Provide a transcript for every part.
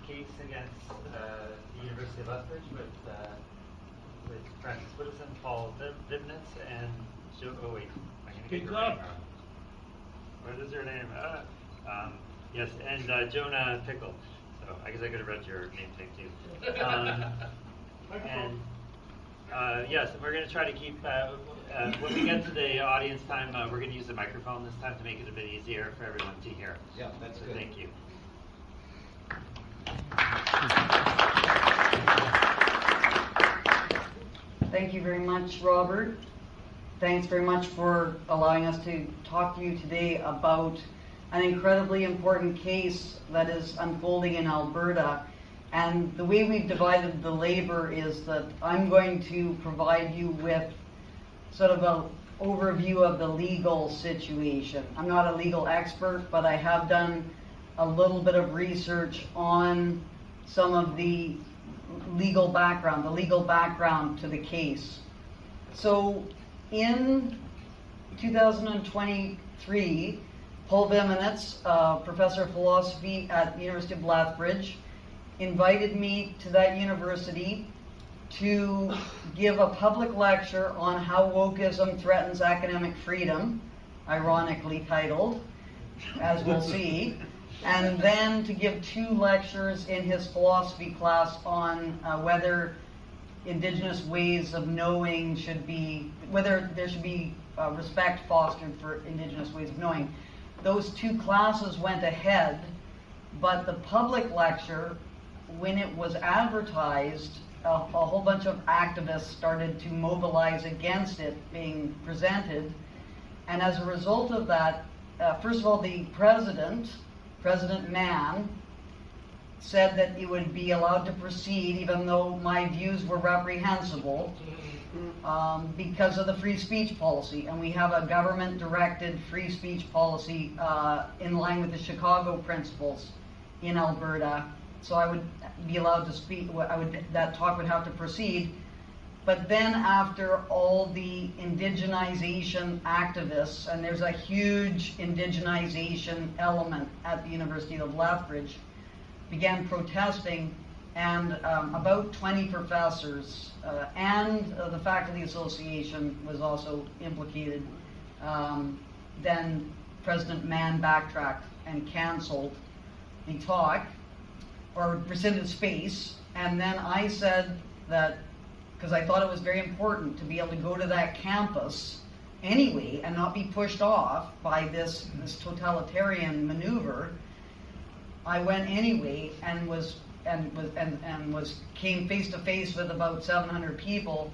Case against the University of Lethbridge with Francis Whittison, Paul Vibnitz, and Joe. Oh wait, I'm gonna get your name wrong. What is your name? Yes, and Jonah Pickle. So I guess I could have read your name tag too. And yes, we're going to try to keep. When we get to the audience time, we're going to use the microphone this time to make it a bit easier for everyone to hear. Yeah, that's good. Thank you. Thank you very much, Robert. Thanks very much for allowing us to talk to you today about an incredibly important case that is unfolding in Alberta. And the way we've divided the labor is that I'm going to provide you with sort of an overview of the legal situation. I'm not a legal expert, but I have done a little bit of research on some of the legal background to the case. So in 2023, Paul Vibnitz, professor of philosophy at the University of Lethbridge, invited me to that university to give a public lecture on how wokeism threatens academic freedom, ironically titled, as we'll see, and then to give 2 lectures in his philosophy class on whether Indigenous ways of knowing should be, whether there should be respect fostered for Indigenous ways of knowing. Those 2 classes went ahead, but the public lecture, when it was advertised, a whole bunch of activists started to mobilize against it being presented. And as a result of that, first of all, the President Mann, said that it would be allowed to proceed even though my views were reprehensible because of the free speech policy. And we have a government-directed free speech policy in line with the Chicago principles in Alberta. So I would be allowed to speak, that talk would have to proceed. But then after all the indigenization activists, and there's a huge indigenization element at the University of Lethbridge, began protesting, and about 20 professors and the Faculty Association was also implicated. Then President Mann backtracked and canceled the talk, or rescinded space, and then I said that, because I thought it was very important to be able to go to that campus anyway and not be pushed off by this totalitarian maneuver, I went anyway and came face to face with about 700 people,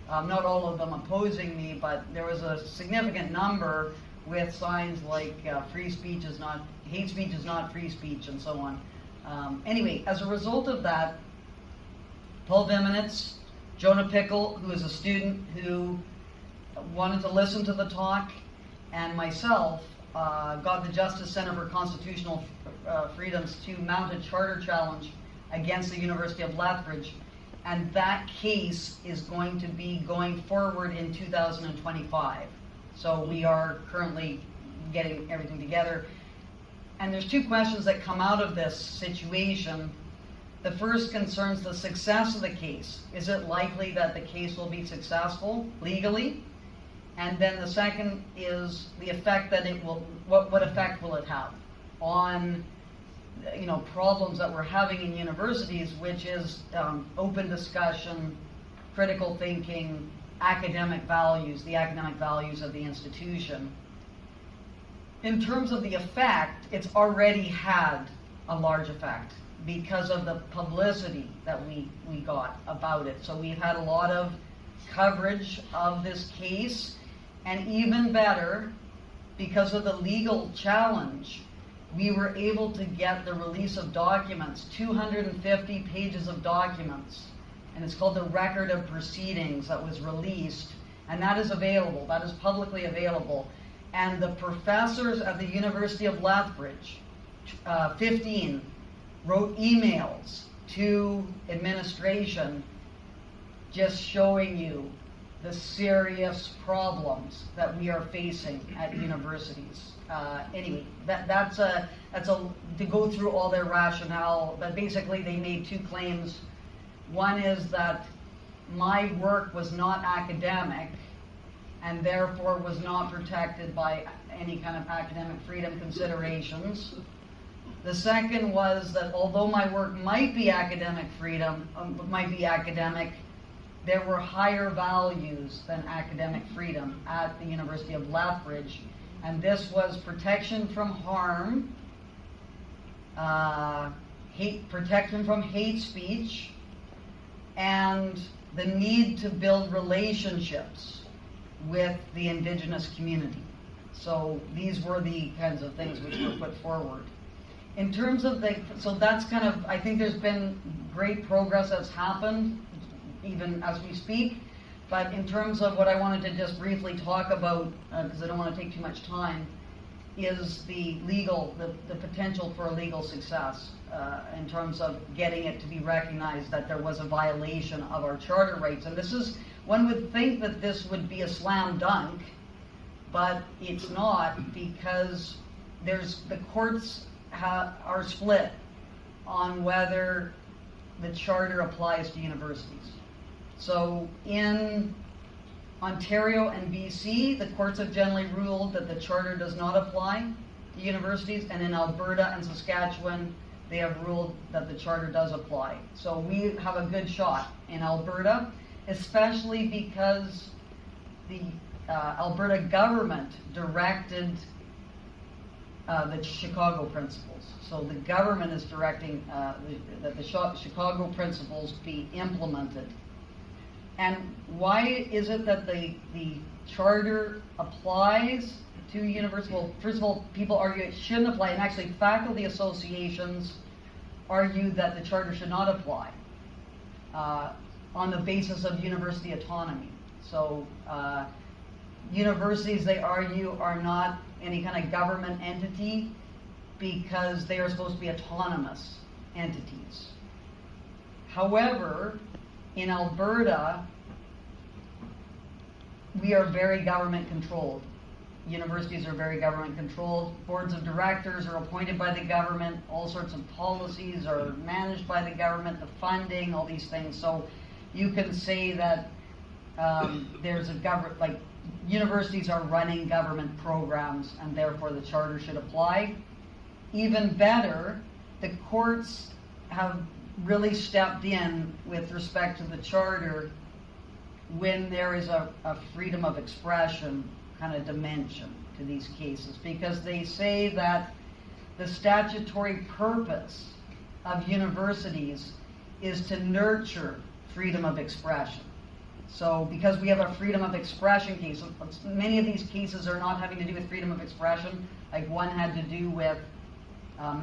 not all of them opposing me, but there was a significant number with signs like free speech is not, hate speech is not free speech, and so on. Anyway, as a result of that, Paul Vibnitz, Jonah Pickle, who is a student who wanted to listen to the talk, and myself got the Justice Center for Constitutional Freedoms to mount a charter challenge against the University of Lethbridge, and that case is going to be going forward in 2025. So we are currently getting everything together. And there's 2 questions that come out of this situation. The first concerns the success of the case. Is it likely that the case will be successful legally? And then the second is the effect that it will, what effect will it have on, problems that we're having in universities, which is open discussion, critical thinking, academic values, the academic values of the institution. In terms of the effect, it's already had a large effect because of the publicity that we got about it. So we've had a lot of coverage of this case, and even better, because of the legal challenge, we were able to get the release of documents, 250 pages of documents, and it's called the Record of Proceedings that was released, and that is available, that is publicly available. And the professors at the University of Lethbridge, 15, wrote emails to administration just showing you the serious problems that we are facing at universities. Anyway, that's to go through all their rationale, but basically they made two claims. One is that my work was not academic and therefore was not protected by any kind of academic freedom considerations. The second was that although my work might be academic freedom, there were higher values than academic freedom at the University of Lethbridge, and this was protection from harm, protection from hate speech, and the need to build relationships with the Indigenous community. So these were the kinds of things which were put forward. In terms of so that's kind of, I think there's been great progress that's happened, even as we speak, but in terms of what I wanted to just briefly talk about, because I don't want to take too much time, is the potential for a legal success in terms of getting it to be recognized that there was a violation of our charter rights. And this is, one would think that this would be a slam dunk, but it's not, because the courts are split on whether the charter applies to universities. So in Ontario and BC, the courts have generally ruled that the charter does not apply to universities, and in Alberta and Saskatchewan, they have ruled that the charter does apply. So we have a good shot in Alberta, especially because the Alberta government directed the Chicago principles. So the government is directing that the Chicago principles be implemented. And why is it that the charter applies to universities? Well, first of all, people argue it shouldn't apply, and actually faculty associations argue that the charter should not apply on the basis of university autonomy. So universities, they argue, are not any kind of government entity because they are supposed to be autonomous entities. However, in Alberta, we are very government controlled. Universities are very government controlled. Boards of directors are appointed by the government. All sorts of policies are managed by the government, the funding, all these things. So you can say that there's a government, like universities are running government programs, and therefore the charter should apply. Even better, the courts have really stepped in with respect to the charter when there is a freedom of expression kind of dimension to these cases, because they say that the statutory purpose of universities is to nurture freedom of expression. So because we have a freedom of expression case, many of these cases are not having to do with freedom of expression, like one had to do with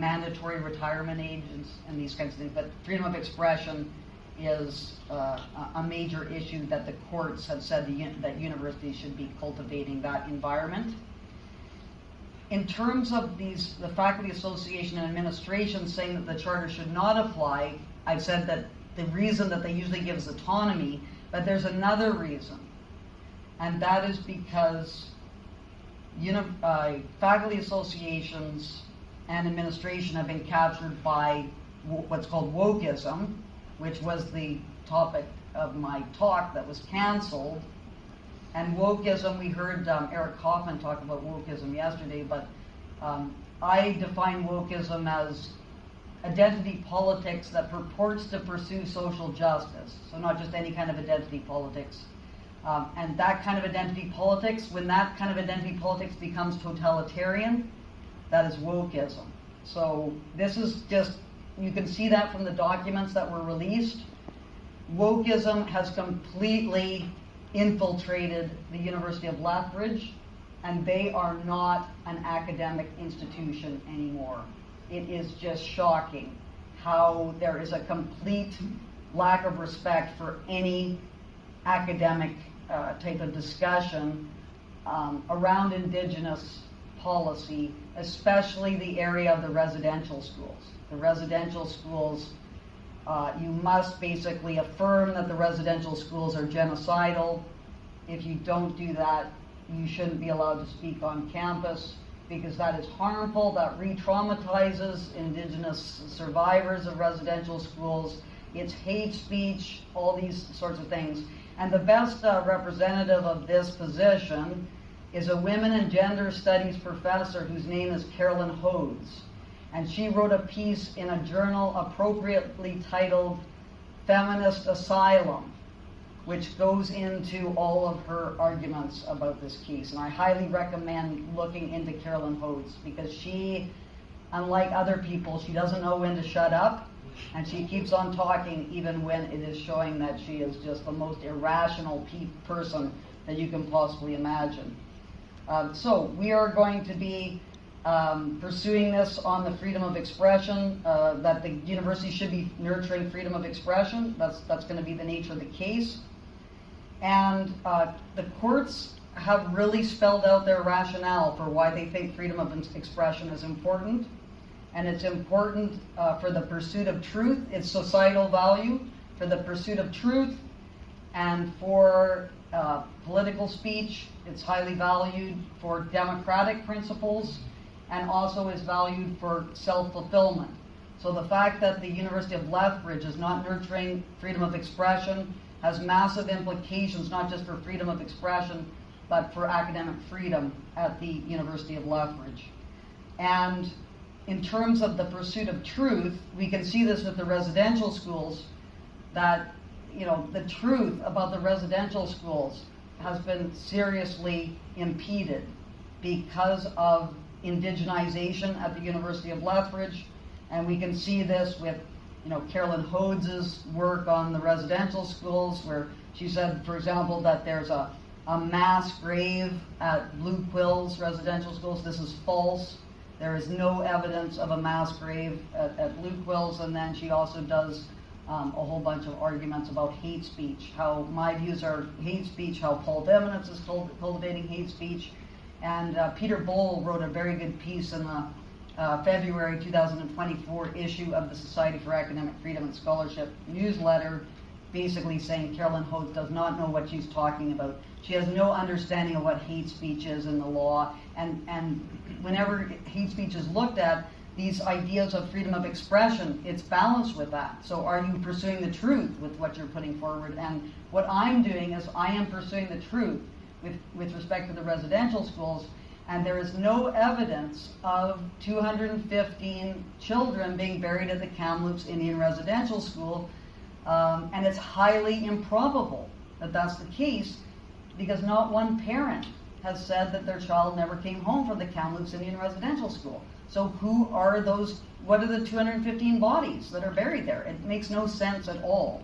mandatory retirement age and these kinds of things, but freedom of expression is a major issue that the courts have said that universities should be cultivating that environment. In terms of the faculty association and administration saying that the charter should not apply, I've said that the reason that they usually give is autonomy, but there's another reason, and that is because faculty associations and administration have been captured by what's called wokeism, which was the topic of my talk that was canceled. And wokeism, we heard Eric Kaufman talk about wokeism yesterday, but I define wokeism as identity politics that purports to pursue social justice. So not just any kind of identity politics. And that kind of identity politics, when that kind of identity politics becomes totalitarian, that is wokeism. So this is just, you can see that from the documents that were released. Wokeism has completely infiltrated the University of Lethbridge, and they are not an academic institution anymore. It is just shocking how there is a complete lack of respect for any academic type of discussion around Indigenous policy, especially the area of the residential schools. The residential schools, you must basically affirm that the residential schools are genocidal, if you don't do that, you shouldn't be allowed to speak on campus, because that is harmful, that re-traumatizes Indigenous survivors of residential schools. It's hate speech, all these sorts of things. And the best representative of this position is a women and gender studies professor whose name is Carolyn Hodes. And she wrote a piece in a journal appropriately titled Feminist Asylum, which goes into all of her arguments about this case. And I highly recommend looking into Carolyn Hodes, because she, unlike other people, she doesn't know when to shut up, and she keeps on talking even when it is showing that she is just the most irrational person that you can possibly imagine. So we are going to be pursuing this on the freedom of expression, that the university should be nurturing freedom of expression. That's going to be the nature of the case. And the courts have really spelled out their rationale for why they think freedom of expression is important. And it's important for the pursuit of truth, its societal value, for the pursuit of truth, and for political speech. It's highly valued for democratic principles, and also is valued for self-fulfillment. So the fact that the University of Lethbridge is not nurturing freedom of expression has massive implications, not just for freedom of expression, but for academic freedom at the University of Lethbridge. And in terms of the pursuit of truth, we can see this with the residential schools, that, you know, the truth about the residential schools has been seriously impeded because of indigenization at the University of Lethbridge. And we can see this with, you know, Carolyn Hodes' work on the residential schools, where she said, for example, that there's a mass grave at Blue Quills residential schools. This is false. There is no evidence of a mass grave at Blue Quills. And then she also does a whole bunch of arguments about hate speech, how my views are hate speech, how Paul Demonitz is cultivating hate speech. And Peter Bohl wrote a very good piece in the February 2024 issue of the Society for Academic Freedom and Scholarship newsletter, basically saying Carolyn Hodes does not know what she's talking about. She has no understanding of what hate speech is in the law, and whenever hate speech is looked at, these ideas of freedom of expression, it's balanced with that. So are you pursuing the truth with what you're putting forward? And what I'm doing is I am pursuing the truth with respect to the residential schools, and there is no evidence of 215 children being buried at the Kamloops Indian Residential School, and it's highly improbable that that's the case, because not one parent has said that their child never came home from the Kamloops Indian Residential School. So who are those, what are the 215 bodies that are buried there? It makes no sense at all.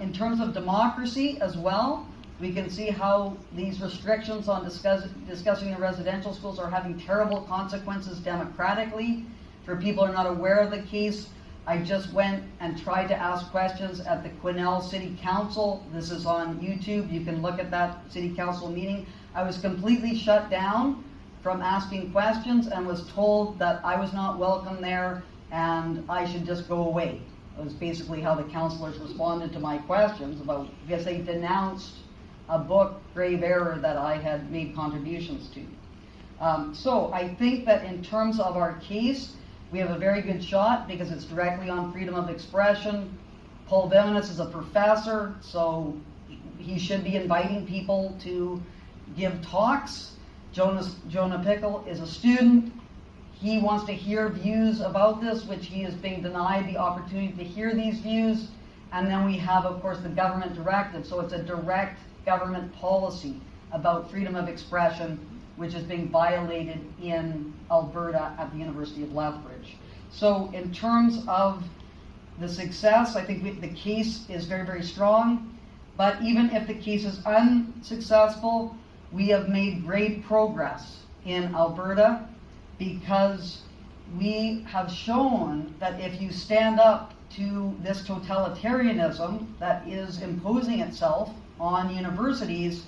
In terms of democracy as well, we can see how these restrictions on discussing the residential schools are having terrible consequences democratically. For people who are not aware of the case, I just went and tried to ask questions at the Quesnel City Council. This is on YouTube. You can look at that City Council meeting. I was completely shut down from asking questions and was told that I was not welcome there and I should just go away. It was basically how the councillors responded to my questions, because they denounced a book, Grave Error, that I had made contributions to. So I think that in terms of our case, we have a very good shot because it's directly on freedom of expression. Paul Demonitz is a professor, so he should be inviting people to give talks. Jonah Pickle is a student. He wants to hear views about this, which he is being denied the opportunity to hear these views. And then we have, of course, the government directive. So it's a direct government policy about freedom of expression, which is being violated in Alberta at the University of Lethbridge. So in terms of the success, I think the case is very, very strong. But even if the case is unsuccessful, we have made great progress in Alberta, because we have shown that if you stand up to this totalitarianism that is imposing itself on universities,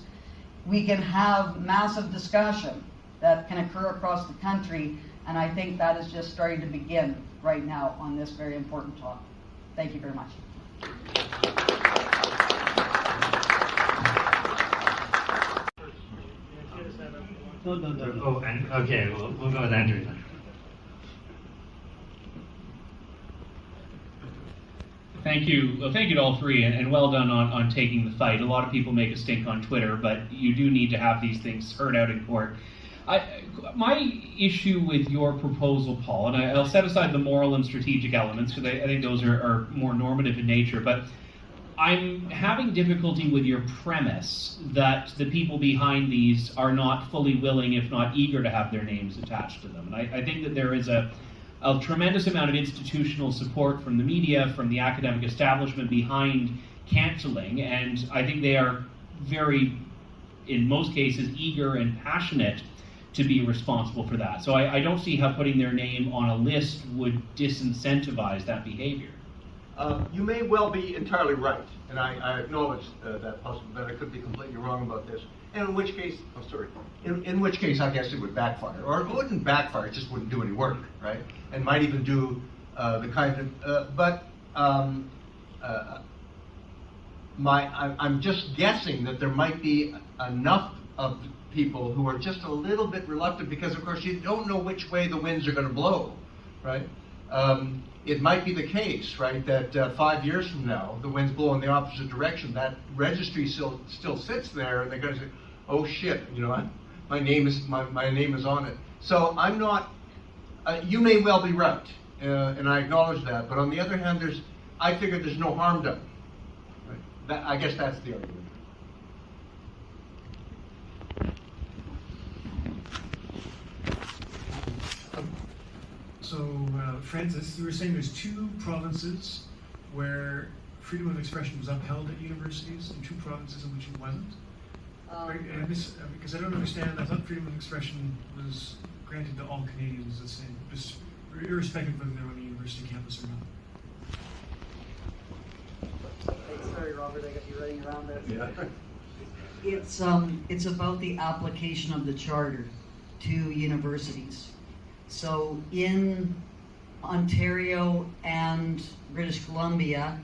we can have massive discussion that can occur across the country, and I think that is just starting to begin right now on this very important topic. Thank you very much. No. Oh, and, okay, we'll go with Andrew then. Thank you. Well, thank you to all three, and well done on taking the fight. A lot of people make a stink on Twitter, but you do need to have these things heard out in court. My issue with your proposal, Paul, and I'll set aside the moral and strategic elements, because I think those are more normative in nature, but I'm having difficulty with your premise that the people behind these are not fully willing, if not eager, to have their names attached to them. And I think that there is a tremendous amount of institutional support from the media, from the academic establishment behind canceling, and I think they are very, in most cases, eager and passionate to be responsible for that. So I don't see how putting their name on a list would disincentivize that behavior. You may well be entirely right, and I acknowledge that I could be completely wrong about this. And in which case, in which case I guess it would backfire, or it wouldn't backfire, it just wouldn't do any work, right? And might even do the kind of, I'm just guessing that there might be enough of people who are just a little bit reluctant, because of course you don't know which way the winds are going to blow, right? It might be the case, right, that 5 years from now the winds blow in the opposite direction. That registry still sits there, and they're going to say, "Oh shit, you know what? My name is on it." So I'm not. You may well be right, and I acknowledge that. But on the other hand, I figure there's no harm done. Right? I guess that's the argument. So, Francis, you were saying there's two provinces where freedom of expression was upheld at universities, and two provinces in which it wasn't? Because I don't understand, I thought freedom of expression was granted to all Canadians the same, just irrespective of whether they're on a university campus or not. Sorry, Robert, I got you running around this. Yeah. It's about the application of the charter to universities. So in Ontario and British Columbia,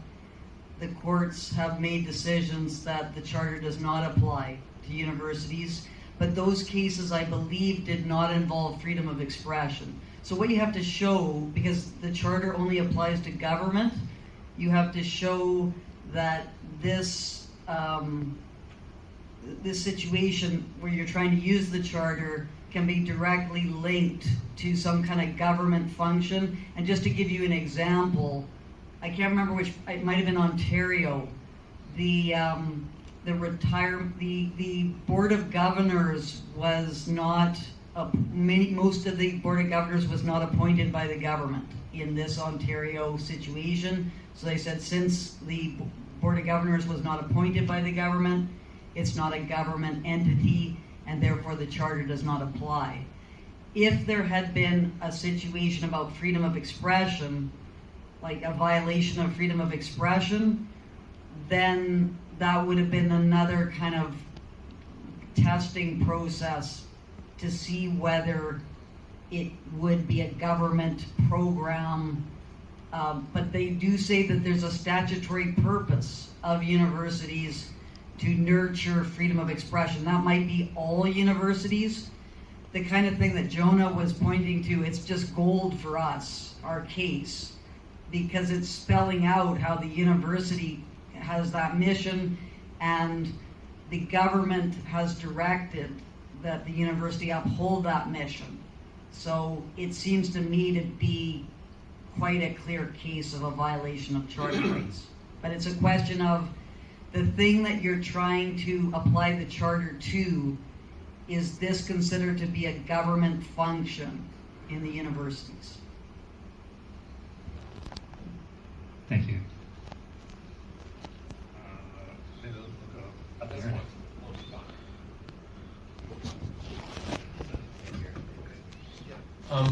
the courts have made decisions that the charter does not apply to universities, but those cases, I believe, did not involve freedom of expression. So what you have to show, because the charter only applies to government, you have to show that this situation where you're trying to use the charter can be directly linked to some kind of government function. And just to give you an example, I can't remember which, it might have been Ontario, the Board of Governors was not, most of the Board of Governors was not appointed by the government in this Ontario situation. So they said, since the Board of Governors was not appointed by the government, it's not a government entity, and therefore the charter does not apply. If there had been a situation about freedom of expression, like a violation of freedom of expression, then that would have been another kind of testing process to see whether it would be a government program. But they do say that there's a statutory purpose of universities to nurture freedom of expression. That might be all universities. The kind of thing that Jonah was pointing to, it's just gold for us, our case, because it's spelling out how the university has that mission, and the government has directed that the university uphold that mission. So it seems to me to be quite a clear case of a violation of charter rights. But it's a question of the thing that you're trying to apply the charter to, is this considered to be a government function in the universities? Thank you. I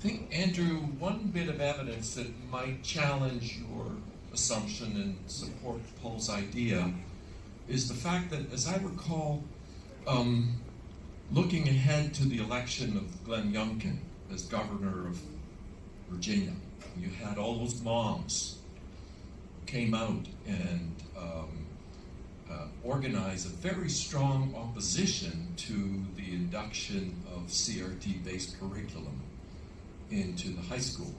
think, Andrew, one bit of evidence that might challenge your assumption and support Paul's idea is the fact that, as I recall, looking ahead to the election of Glenn Youngkin as governor of Virginia, you had all those moms came out and organize a very strong opposition to the induction of CRT-based curriculum into the high school.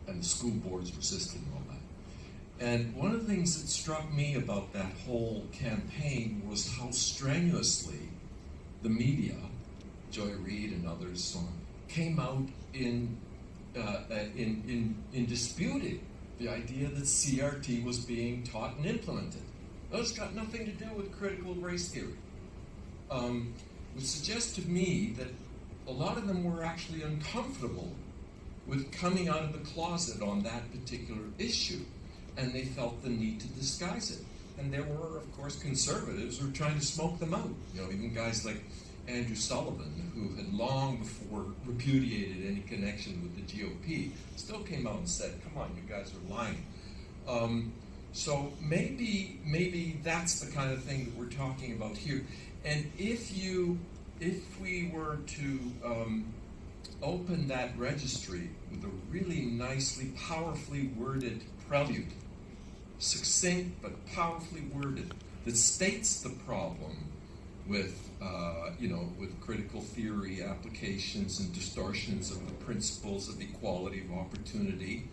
And the school boards resisted all that. And one of the things that struck me about that whole campaign was how strenuously the media, Joy Reid and others, so on, came out in disputing the idea that CRT was being taught and implemented. Well, it's got nothing to do with critical race theory. Which suggests to me that a lot of them were actually uncomfortable with coming out of the closet on that particular issue, and they felt the need to disguise it. And there were, of course, conservatives who were trying to smoke them out. You know, even guys like Andrew Sullivan, who had long before repudiated any connection with the GOP, still came out and said, "Come on, you guys are lying." So maybe that's the kind of thing that we're talking about here. And if we were to open that registry with a really nicely, powerfully worded prelude, succinct but powerfully worded, that states the problem with with critical theory applications and distortions of the principles of equality of opportunity,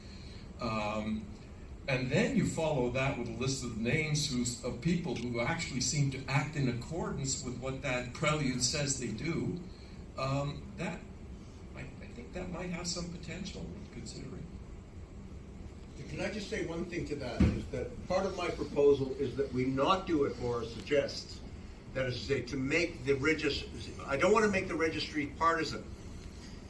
and then you follow that with a list of names of people who actually seem to act in accordance with what that prelude says they do. I think that might have some potential worth considering. Can I just say one thing to that? Is that part of my proposal is that we not do it, or suggest, that is to say, to make the registry. I don't want to make the registry partisan,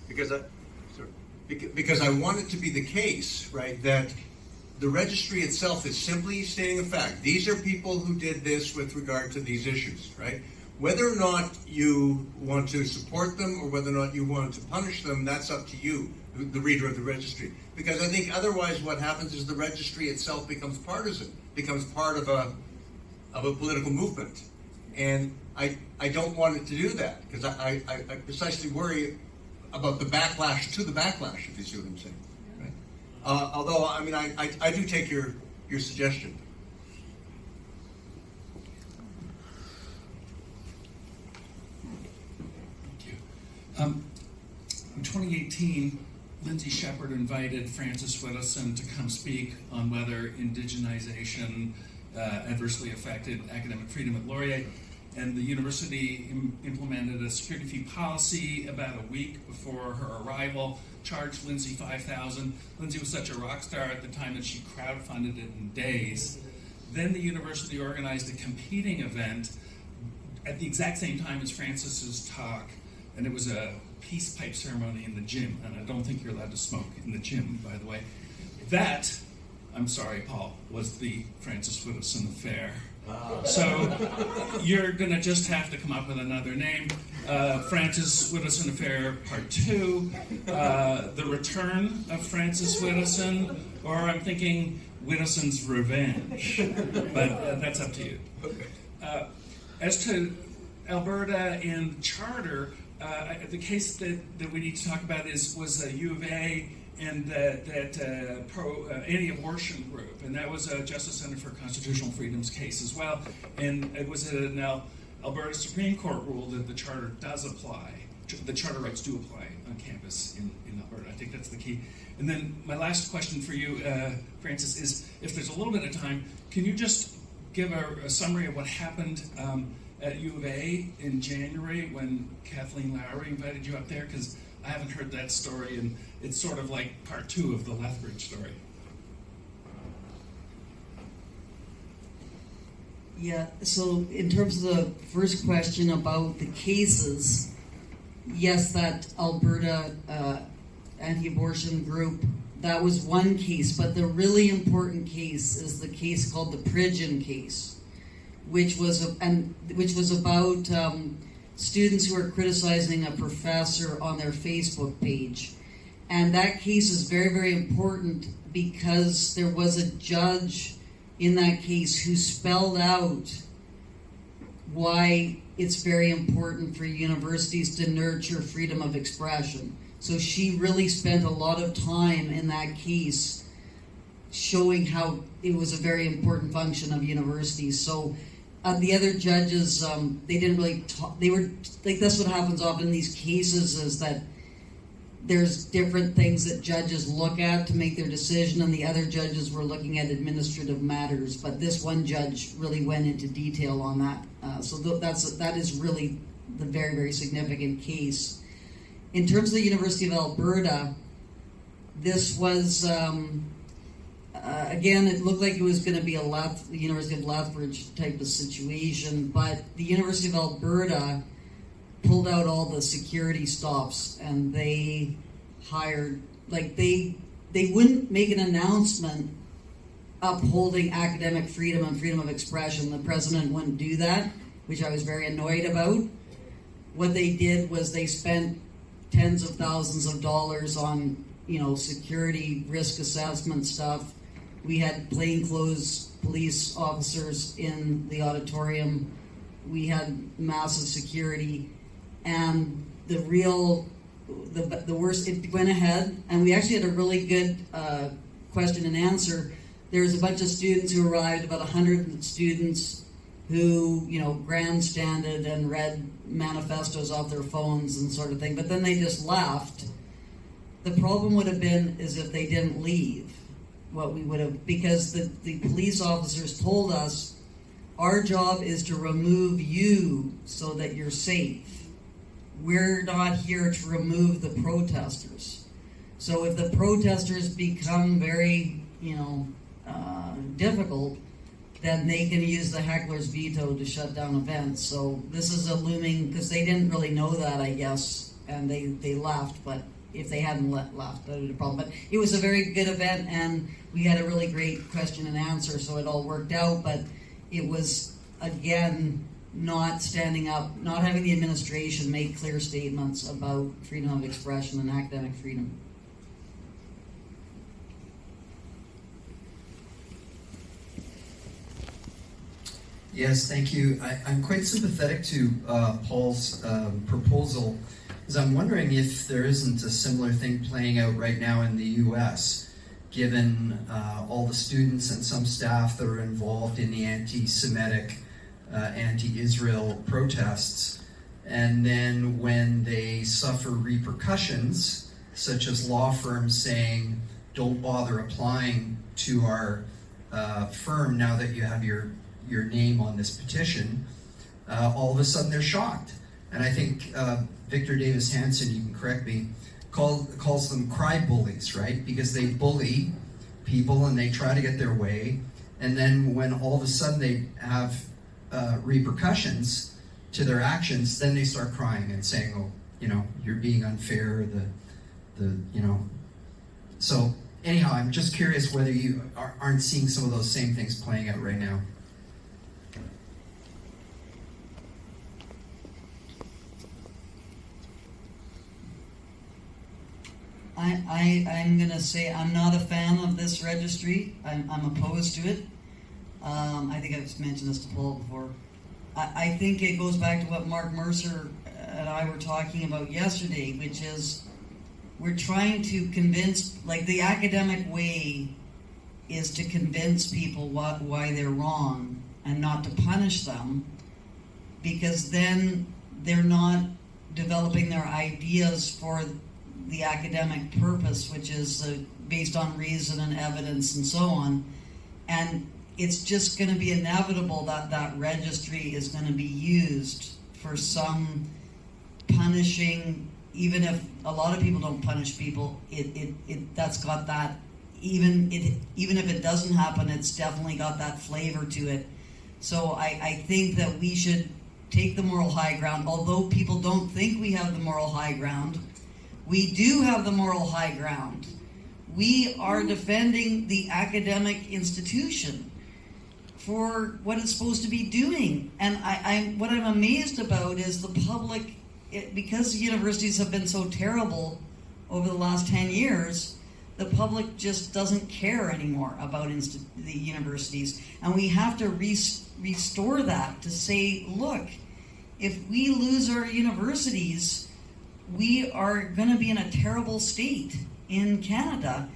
because I want it to be the case, right, that the registry itself is simply stating a fact. These are people who did this with regard to these issues, right? Whether or not you want to support them or whether or not you want to punish them, that's up to you, the reader of the registry. Because I think otherwise what happens is the registry itself becomes partisan, becomes part of a political movement. And I don't want it to do that, because I precisely worry about the backlash to the backlash, if you see what I'm saying. Right? Although, I mean, I do take your suggestion. In 2018, Lindsay Shepherd invited Francis Whittleson to come speak on whether indigenization adversely affected academic freedom at Laurier, and the university implemented a security fee policy about a week before her arrival, charged Lindsay $5,000. Lindsay was such a rock star at the time that she crowdfunded it in days. Then the university organized a competing event at the exact same time as Francis's talk, and it was a peace pipe ceremony in the gym, and I don't think you're allowed to smoke in the gym, by the way. That, I'm sorry, Paul, was the Francis Whittleson affair. So you're going to just have to come up with another name. Francis Whittleson Affair Part 2, The Return of Francis Whittleson, or I'm thinking Whittleson's Revenge. But that's up to you. As to Alberta and charter, the case that we need to talk about was U of A and that anti-abortion group, and that was a Justice Center for Constitutional Freedoms case as well. And it was an Alberta Supreme Court rule that the charter does apply. The charter rights do apply on campus in Alberta. I think that's the key. And then my last question for you, Francis, is if there's a little bit of time, can you just give a summary of what happened at U of A in January when Kathleen Lowry invited you up there? Because I haven't heard that story, and it's sort of like part 2 of the Lethbridge story. Yeah, so in terms of the first question about the cases, yes, that Alberta anti-abortion group, that was one case, but the really important case is the case called the Pridgeon case, which was about students who were criticizing a professor on their Facebook page. And that case is very, very important because there was a judge in that case who spelled out why it's very important for universities to nurture freedom of expression. So she really spent a lot of time in that case showing how it was a very important function of universities. So the other judges, they didn't really talk. They were like, that's what happens often in these cases, is that there's different things that judges look at to make their decision, and the other judges were looking at administrative matters. But this one judge really went into detail on that. So that is really the very, very significant case. In terms of the University of Alberta, this was, again, it looked like it was going to be the University of Lethbridge type of situation, but the University of Alberta pulled out all the security stops, and they hired, like, they wouldn't make an announcement upholding academic freedom and freedom of expression. The president wouldn't do that, which I was very annoyed about. What they did was they spent tens of thousands of dollars on, security risk assessment stuff. We had plainclothes police officers in the auditorium. We had massive security, and the worst, it went ahead, and we actually had a really good question and answer. There was a bunch of students who arrived, about 100 students who, grandstanded and read manifestos off their phones and sort of thing, but then they just left. The problem would have been is if they didn't leave, what we would have, because the police officers told us, our job is to remove you so that you're safe. We're not here to remove the protesters. So if the protesters become very, difficult, then they can use the heckler's veto to shut down events. So this is a looming, because they didn't really know that, I guess, and they left, but if they hadn't left, that would be a problem. But it was a very good event, and we had a really great question and answer, so it all worked out, but it was, again, not standing up, not having the administration make clear statements about freedom of expression and academic freedom. Yes, thank you. I'm quite sympathetic to Paul's proposal, because I'm wondering if there isn't a similar thing playing out right now in the U.S., given all the students and some staff that are involved in the anti-Semitic, anti-Israel protests, and then when they suffer repercussions, such as law firms saying, don't bother applying to our firm now that you have your name on this petition, all of a sudden they're shocked. And I think Victor Davis Hanson, you can correct me, calls them cry bullies, right? Because they bully people and they try to get their way, and then when all of a sudden they have repercussions to their actions, then they start crying and saying, oh, you're being unfair, So anyhow, I'm just curious whether you aren't seeing some of those same things playing out right now. I'm going to say I'm not a fan of this registry. I'm opposed to it. I think I've mentioned this to Paul before. I think it goes back to what Mark Mercer and I were talking about yesterday, which is we're trying to convince, like, the academic way is to convince people why they're wrong and not to punish them, because then they're not developing their ideas for the academic purpose, which is based on reason and evidence and so on. And it's just going to be inevitable that that registry is going to be used for some punishing, even if a lot of people don't punish people, that's got that, even if it doesn't happen, it's definitely got that flavor to it. So I think that we should take the moral high ground, although people don't think we have the moral high ground. We do have the moral high ground. We are defending the academic institution for what it's supposed to be doing. And what I'm amazed about is the public, because universities have been so terrible over the last 10 years, the public just doesn't care anymore about the universities. And we have to restore that to say, look, if we lose our universities, we are going to be in a terrible state in Canada.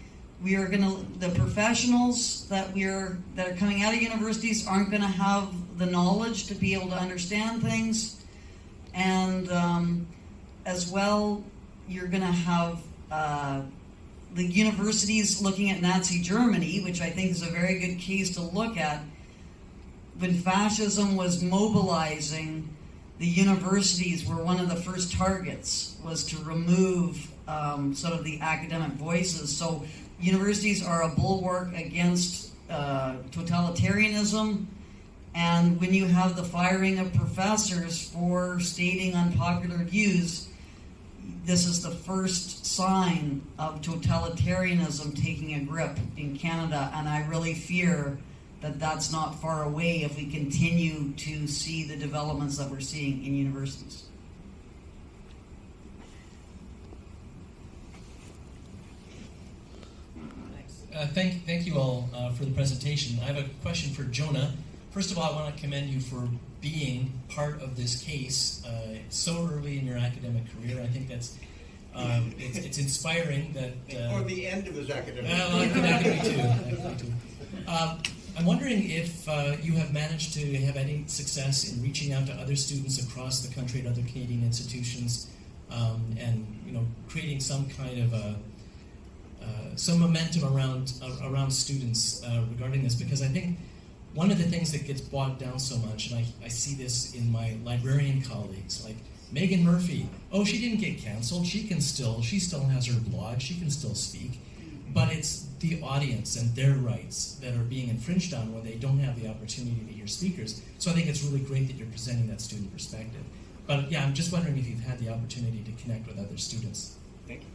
the professionals that are coming out of universities aren't gonna have the knowledge to be able to understand things. And as well, you're gonna have the universities looking at Nazi Germany, which I think is a very good case to look at. When fascism was mobilizing, the universities were one of the first targets, was to remove sort of the academic voices. So universities are a bulwark against totalitarianism, and when you have the firing of professors for stating unpopular views, this is the first sign of totalitarianism taking a grip in Canada, and I really fear that that's not far away if we continue to see the developments that we're seeing in universities. Thank you all for the presentation. I have a question for Jonah. First of all, I want to commend you for being part of this case so early in your academic career. I think that's it's inspiring that. Or the end of his academic career. That could be too. I'm wondering if you have managed to have any success in reaching out to other students across the country at other Canadian institutions, and creating some kind of some momentum around students regarding this, because I think one of the things that gets bogged down so much, and I see this in my librarian colleagues, like Megan Murphy, she didn't get canceled, she still has her blog, she can still speak, but it's the audience and their rights that are being infringed on when they don't have the opportunity to hear speakers. So I think it's really great that you're presenting that student perspective. But yeah, I'm just wondering if you've had the opportunity to connect with other students. Thank you.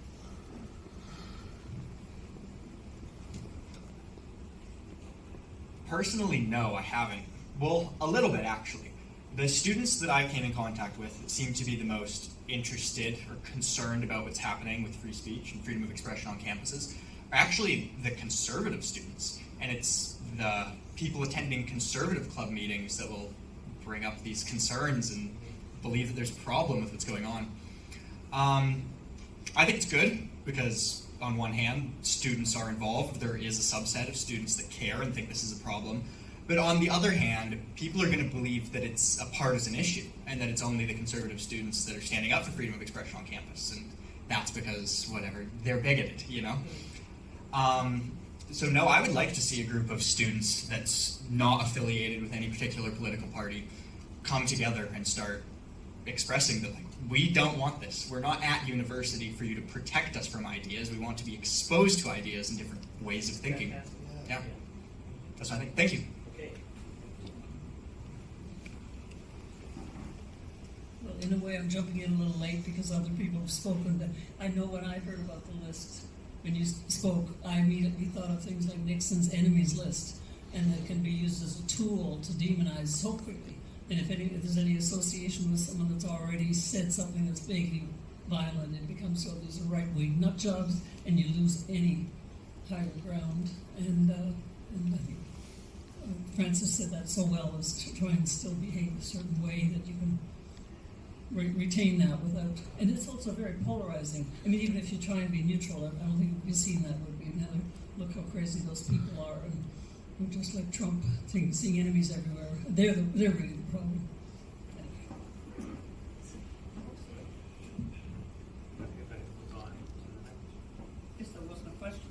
Personally, no, I haven't. Well, a little bit, actually. The students that I came in contact with that seem to be the most interested or concerned about what's happening with free speech and freedom of expression on campuses are actually the conservative students. And it's the people attending conservative club meetings that will bring up these concerns and believe that there's a problem with what's going on. I think it's good because, on one hand, students are involved. There is a subset of students that care and think this is a problem. But on the other hand, people are going to believe that it's a partisan issue and that it's only the conservative students that are standing up for freedom of expression on campus. And that's because, whatever, they're bigoted, So no, I would like to see a group of students that's not affiliated with any particular political party come together and start expressing that, we don't want this. We're not at university for you to protect us from ideas. We want to be exposed to ideas and different ways of thinking. Yeah, that's what I think. Thank you. Well, in a way, I'm jumping in a little late because other people have spoken, but I know when I heard about the list, when you spoke, I immediately thought of things like Nixon's enemies list, and that can be used as a tool to demonize so quickly. And if there's any association with someone that's already said something that's vaguely violent, it becomes sort of these right-wing nut jobs, and you lose any higher ground. And I think Francis said that so well, is to try and still behave a certain way that you can retain that without, and it's also very polarizing. I mean, even if you try and be neutral, I don't think we've seen that would be another, look how crazy those people are, and we're just like Trump, seeing enemies everywhere. They're really the problem. I guess that wasn't a question.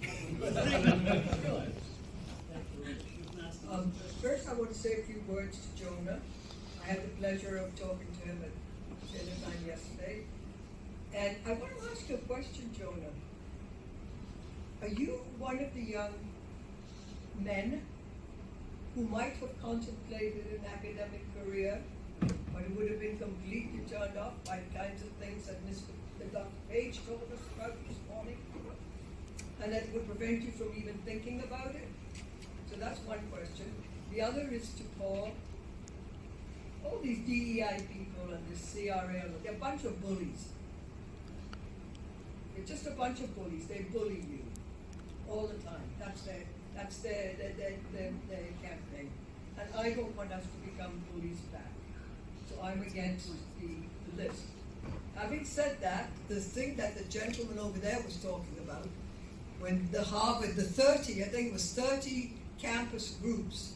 First, I want to say a few words to Jonah. I had the pleasure of talking to him at dinner time yesterday. And I want to ask you a question, Jonah. Are you one of the young men who might have contemplated an academic career, but it would have been completely turned off by the kinds of things that Dr. Page told us about this morning, and that would prevent you from even thinking about it? So that's one question. The other is to Paul. All these DEI people and this CRL, they're a bunch of bullies. They're just a bunch of bullies. They bully you all the time. That's their campaign. And I don't want us to become bullies back. So I'm against the list. Having said that, the thing that the gentleman over there was talking about, when the Harvard, the 30, I think it was 30 campus groups,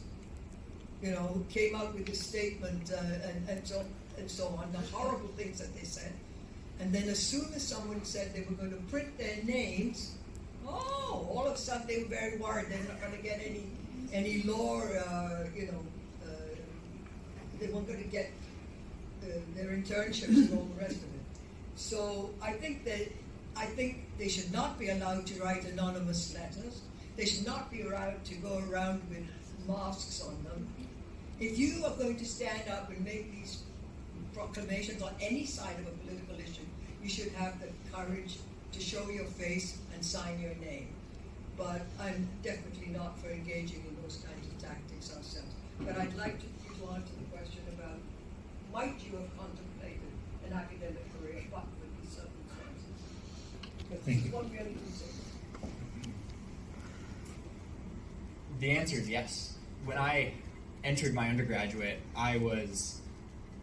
who came out with a statement and so on, the horrible things that they said. And then as soon as someone said they were going to print their names, all of a sudden they were very worried they're not going to get any law, they weren't going to get their internships and all the rest of it. So I think they should not be allowed to write anonymous letters. They should not be allowed to go around with masks on them. If you are going to stand up and make these proclamations on any side of a political issue, you should have the courage to show your face and sign your name. But I'm definitely not for engaging in those kinds of tactics ourselves. But I'd like to answer the question about, might you have contemplated an academic career, but with these circumstances? Because this is what really concerns. The answer is yes. When I entered my undergraduate, I was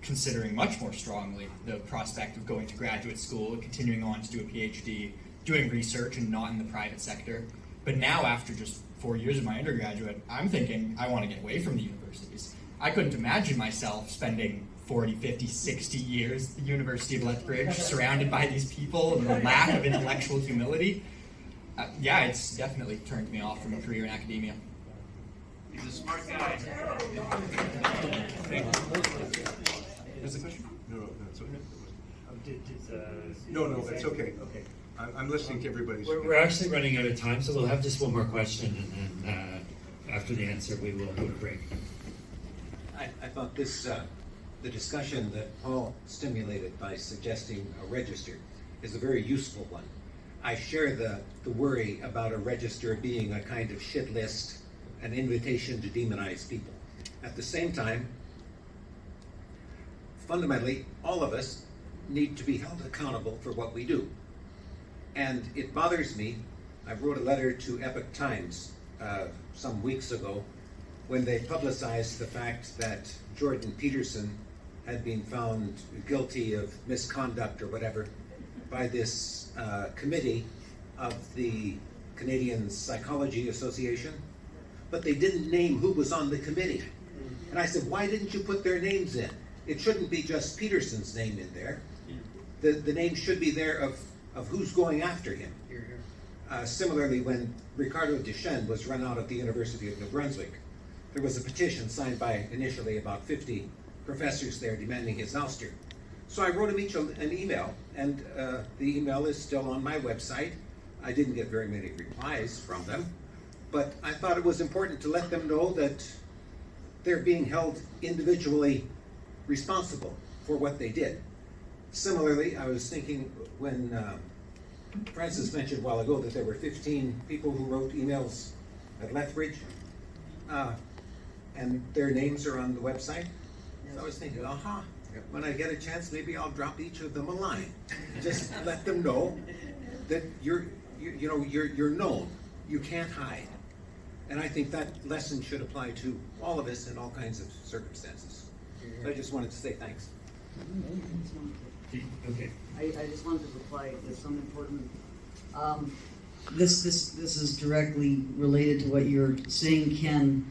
considering much more strongly the prospect of going to graduate school, continuing on to do a PhD, doing research and not in the private sector. But now, after just 4 years of my undergraduate, I'm thinking I want to get away from the universities. I couldn't imagine myself spending 40, 50, 60 years at the University of Lethbridge surrounded by these people and the lack of intellectual humility. Yeah, it's definitely turned me off from a career in academia. He's a smart guy. Is the question? No, that's okay. No, it's okay. Okay. I'm listening to everybody's. We're actually running out of time, so we'll have just one more question, and then after the answer, we will go to break. I thought this, the discussion that Paul stimulated by suggesting a register is a very useful one. I share the worry about a register being a kind of shit list, an invitation to demonize people. At the same time, fundamentally, all of us need to be held accountable for what we do. And it bothers me. I wrote a letter to Epoch Times some weeks ago when they publicized the fact that Jordan Peterson had been found guilty of misconduct or whatever by this committee of the Canadian Psychology Association, but they didn't name who was on the committee. And I said, why didn't you put their names in? It shouldn't be just Peterson's name in there. The name should be there of who's going after him. Similarly, when Ricardo Duchesne was run out of the University of New Brunswick, there was a petition signed by initially about 50 professors there demanding his ouster. So I wrote them each an email, and the email is still on my website. I didn't get very many replies from them, but I thought it was important to let them know that they're being held individually responsible for what they did. Similarly, I was thinking when Francis mentioned a while ago that there were 15 people who wrote emails at Lethbridge, and their names are on the website. So I was thinking, when I get a chance, maybe I'll drop each of them a line. Just let them know that you're known. You can't hide. And I think that lesson should apply to all of us in all kinds of circumstances. So I just wanted to say thanks. Okay. I just wanted to reply to some important. This is directly related to what you're saying, Ken.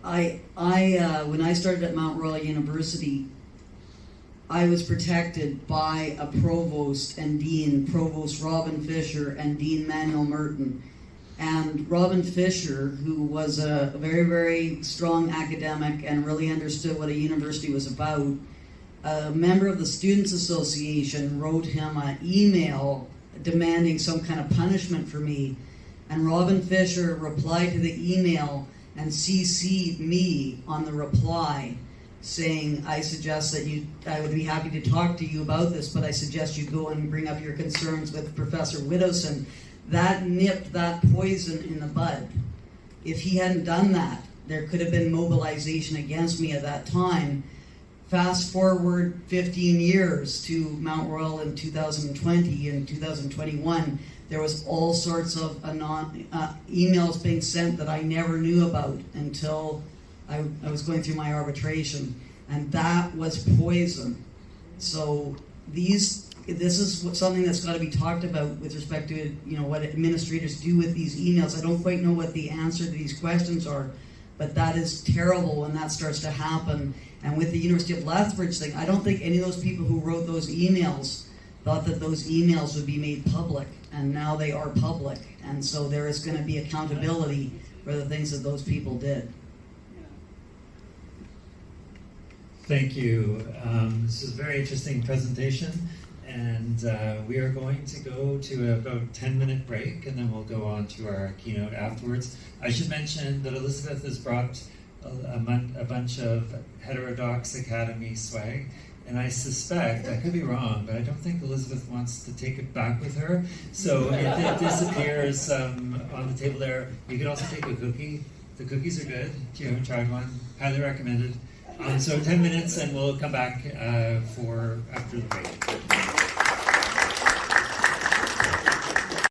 When I started at Mount Royal University, I was protected by a provost and dean, Provost Robin Fisher and Dean Manuel Merton. And Robin Fisher, who was a very, very strong academic and really understood what a university was about, a member of the Students Association wrote him an email demanding some kind of punishment for me. And Robin Fisher replied to the email and CC'd me on the reply, saying, I suggest that I would be happy to talk to you about this, but I suggest you go and bring up your concerns with Professor Widowson. That nipped that poison in the bud. If he hadn't done that, there could have been mobilization against me at that time. Fast forward 15 years to Mount Royal in 2020 and 2021, there was all sorts of emails being sent that I never knew about until I was going through my arbitration, and that was poison. So these this is something that's got to be talked about with respect to, you know, what administrators do with these emails. I don't quite know what the answer to these questions are, but that is terrible when that starts to happen. And with the University of Lethbridge thing, I don't think any of those people who wrote those emails thought that those emails would be made public, and now they are public. And so there is going to be accountability for the things that those people did. Thank you. This is a very interesting presentation, and we are going to go to about a 10-minute break, and then we'll go on to our keynote afterwards. I should mention that Elizabeth has brought a bunch of Heterodox Academy swag, and I suspect, I could be wrong, but I don't think Elizabeth wants to take it back with her. So if it disappears on the table there, you can also take a cookie. The cookies are good. If you haven't tried one, highly recommended. So 10 minutes, and we'll come back for after the break.